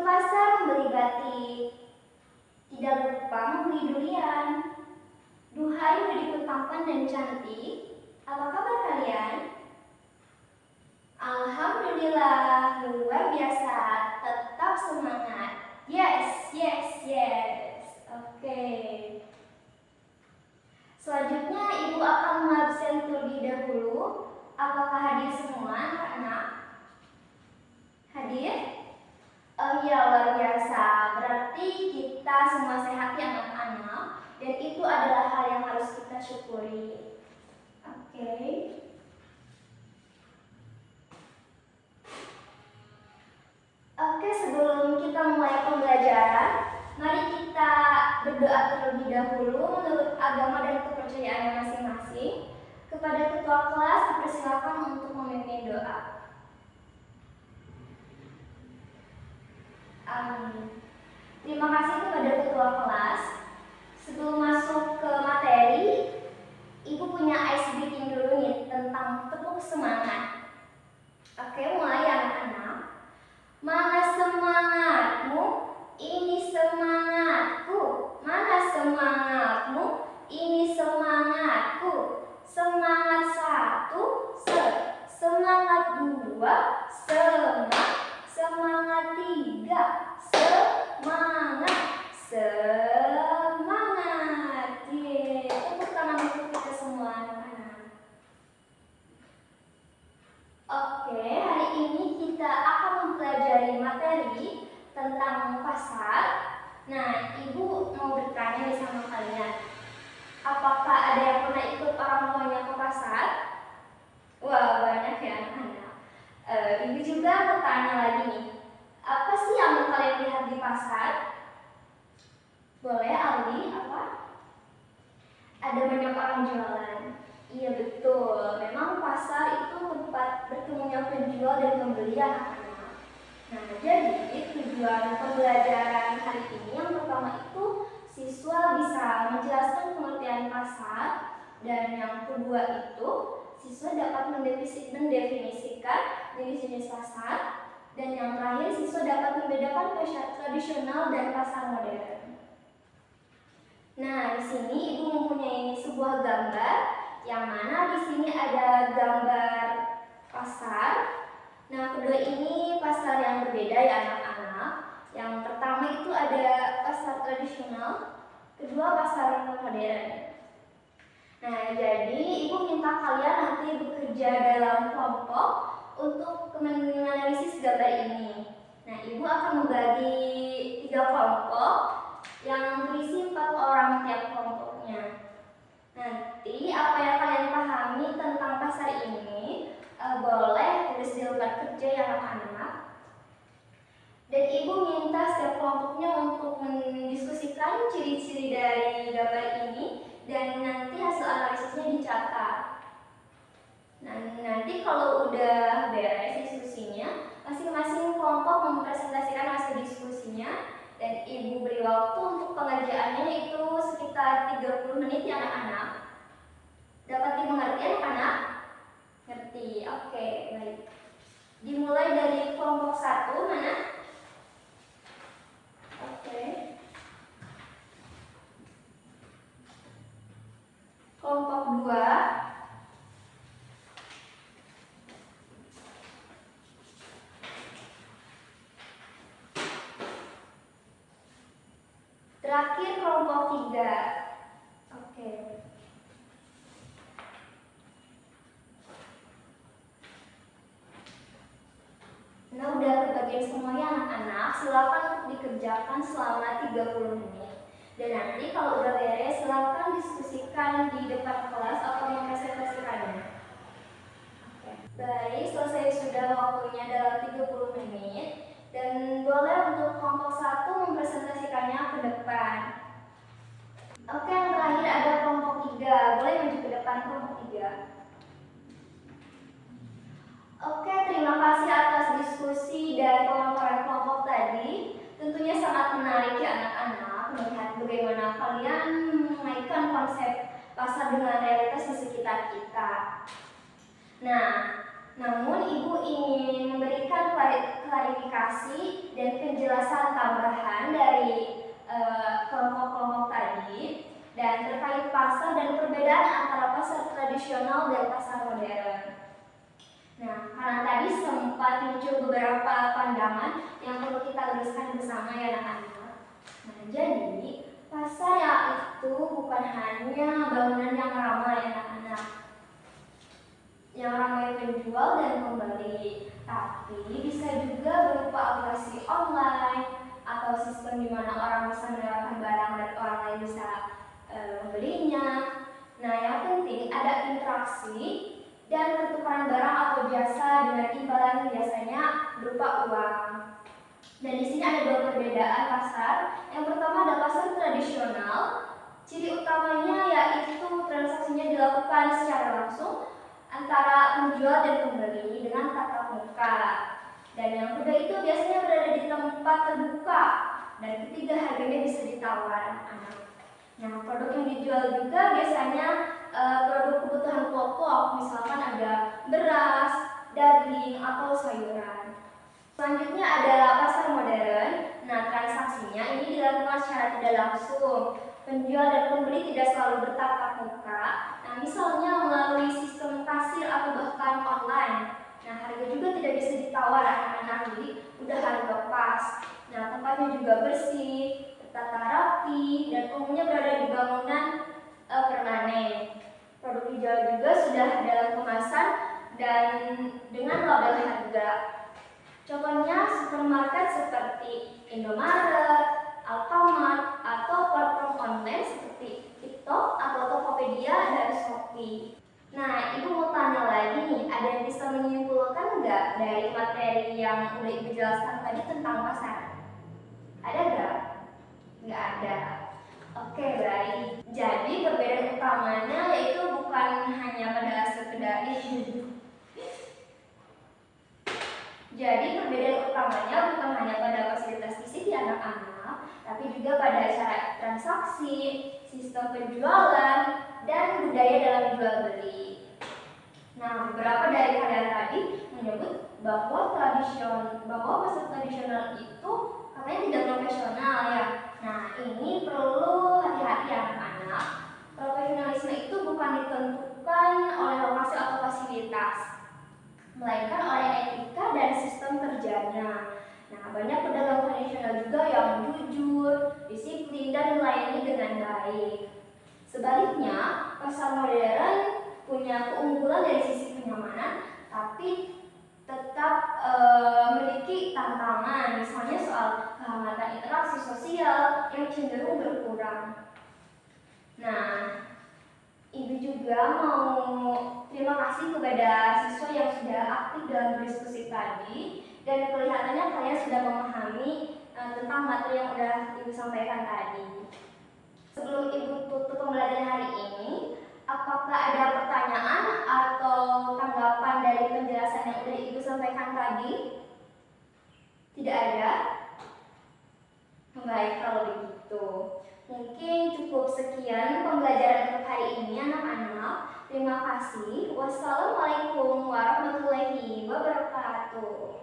pasar membeli batik. Tidak lupa membeli durian. Duhai begitu tampan dan cantik. Apa kabar kalian? Alhamdulillah, luar biasa. Tetap semangat. Yes, yes, yes. Oke. Selanjutnya ibu akan mengabsen terlebih dahulu. Apakah hadir semua anak-anak? Hadir? Oh iya, luar biasa. Berarti kita semua sehat ya anak-anak. Dan itu adalah hal yang harus kita syukuri. Oke. Oke, sebelum kita mulai pembelajaran, mari kita berdoa terlebih dahulu menurut agama dan kepercayaannya masing-masing. Kepada ketua kelas dipersilakan untuk memimpin doa. Amin. Terima kasih kepada ketua kelas. Sebelum masuk ke materi, ibu punya ice breaking dulu nih tentang tepuk semangat. Oke, mulai ya anak-anak. Mana semangatmu? Ini semangatku. Mana semangatmu? Ini semangatku. Semangat satu, semangat dua, semangat tiga, semangat. Yeay, tepuk tangan untuk kita semua anak-anak. Oke, hari ini kita akan mempelajari materi tentang pasar. Nah, ibu mau bertanya nih sama kalian. Apakah ada yang pernah ikut orang tuanya ke pasar? Wah, banyak ya anak-anak. Ibu juga mau tanya lagi nih. Apa sih yang kalian lihat di pasar? Boleh, Aldi, apa? Ada banyak orang jualan. Iya betul, memang pasar itu tempat bertemunya penjual dan pembeli anak-anak. Nah, jadi tujuan pembelajaran hari ini yang pertama itu siswa bisa menjelaskan pengertian pasar, dan yang kedua itu siswa dapat mendefinisikan jenis-jenis pasar, dan yang terakhir siswa dapat membedakan pasar tradisional dan pasar modern. Nah, di sini ibu mempunyai sebuah gambar yang mana di sini ada gambar pasar. Nah, kedua ini pasar yang berbeda ya anak-anak. Yang pertama itu ada pasar tradisional, kedua pasar modern. Nah, jadi ibu minta kalian nanti bekerja dalam kelompok untuk menganalisis gambar ini. Nah, ibu akan membagi 3 kelompok yang berisi 4 orang tiap kelompoknya. Nanti apa yang kalian pahami tentang pasar ini boleh tulis di lembar kerja ya anak-anak. Dan ibu minta setiap kelompoknya untuk mendiskusikan ciri-ciri dari gambar ini, dan nanti hasil analisisnya dicatat. Nah, nanti kalau udah beres diskusinya, masing-masing kelompok mempresentasikan hasil diskusinya, dan ibu beri waktu untuk pengerjaannya itu sekitar 30 menit ya anak-anak. Dapat dimengerti anak-anak? Ngerti? Oke, baik. Dimulai dari kelompok 1, mana? Oke. Kelompok 2. Terakhir kelompok 3. Oke. Nah, udah terbagian semuanya anak-anak. Silakan untuk dikerjakan selama 30 menit. Dan nanti kalau udah beres, silakan diskusikan di depan kelas atau mempresentasikannya. Oke. Baik, selesai sudah waktunya dalam 30 menit. Dan boleh untuk kelompok 1 mempresentasikannya ke depan. Oke, yang terakhir ada kelompok 3. Boleh maju ke depan kelompok 3. Oke, terima kasih atas diskusi dan pemaparan kelompok tadi. Tentunya sangat menarik ya anak-anak melihat bagaimana kalian mengaitkan konsep pasar dengan realitas di sekitar kita. Nah, Namun Ibu ingin memberikan klarifikasi dan penjelasan tambahan dari kelompok-kelompok tadi dan terkait pasar dan perbedaan antara pasar tradisional dan pasar modern. Nah, karena tadi sempat muncul beberapa pandangan yang perlu kita luruskan bersama ya anak-anak. Nah, jadi pasar ya itu bukan hanya bangunan yang ramai anak-anak, yang ramai penjual dan pembeli, tapi bisa juga berupa aplikasi online atau sistem di mana orang bisa menawarkan barang dan orang lain bisa membelinya. Nah, yang penting ada interaksi dan pertukaran barang atau jasa dengan imbalan biasanya berupa uang. Dan di sini ada dua perbedaan pasar. Yang pertama ada pasar tradisional. Ciri utamanya yaitu transaksinya dilakukan secara langsung antara penjual dan pembeli dengan tatap muka. Dan yang kedua itu biasanya berada di tempat terbuka. Dan ketiga harganya bisa ditawar anak. Nah, produk yang dijual juga biasanya produk kebutuhan pokok, misalkan ada beras, daging, atau sayuran. Selanjutnya adalah pasar modern. Nah, transaksinya ini dilakukan secara tidak langsung. Penjual dan pembeli tidak selalu bertatap muka. Nah, misalnya melalui sistem kasir atau bahkan online. Nah, harga juga tidak bisa ditawar anak-anak, jadi udah harga pas. Nah, tempatnya juga bersih, tertata rapi, dan umumnya berada di bangunan permanen. Produk dijual juga sudah dalam kemasan dan dengan label harga. Contohnya supermarket seperti Indomaret, Alfamart, atau platform online seperti TikTok atau Tokopedia dan Shopee. Nah, Ibu mau tanya lagi nih, ada yang bisa menyimpulkan nggak dari materi yang udah Ibu jelaskan tadi tentang pasar? Ada nggak? Nggak ada. Oke, baik. Jadi perbedaan utamanya yaitu bukan hanya pada sekedar Jadi perbedaan utamanya bukan hanya pada fasilitas fisik di anak-anak, tapi juga pada cara transaksi, sistem penjualan, dan budaya dalam jual beli. Nah, beberapa dari kalian tadi menyebut bahwa pasar tradisional itu katanya tidak profesional ya. Nah, ini perlu hati-hati anak-anak. Profesionalisme itu bukan ditentukan oleh lokasi atau fasilitas, melainkan oleh etika dan sistem kerjanya. Nah, banyak pedagang tradisional juga yang jujur, disiplin, dan melayani dengan baik. Sebaliknya, pasar modern punya keunggulan dari sisi kenyamanan, tapi tetap memiliki tantangan, misalnya soal kehangatan interaksi sosial yang cenderung berkurang. Nah, Ibu juga mau terima kasih kepada siswa yang sudah aktif dalam diskusi tadi, dan kelihatannya kalian sudah memahami tentang materi yang sudah Ibu sampaikan tadi. Sebelum Ibu tutup pembelajaran hari ini, apakah ada pertanyaan atau tanggapan dari penjelasan yang sudah Ibu sampaikan tadi? Tidak ada? Baik, kalau begitu. Mungkin cukup sekian pembelajaran untuk hari ini anak-anak. Terima kasih. Wassalamualaikum warahmatullahi wabarakatuh.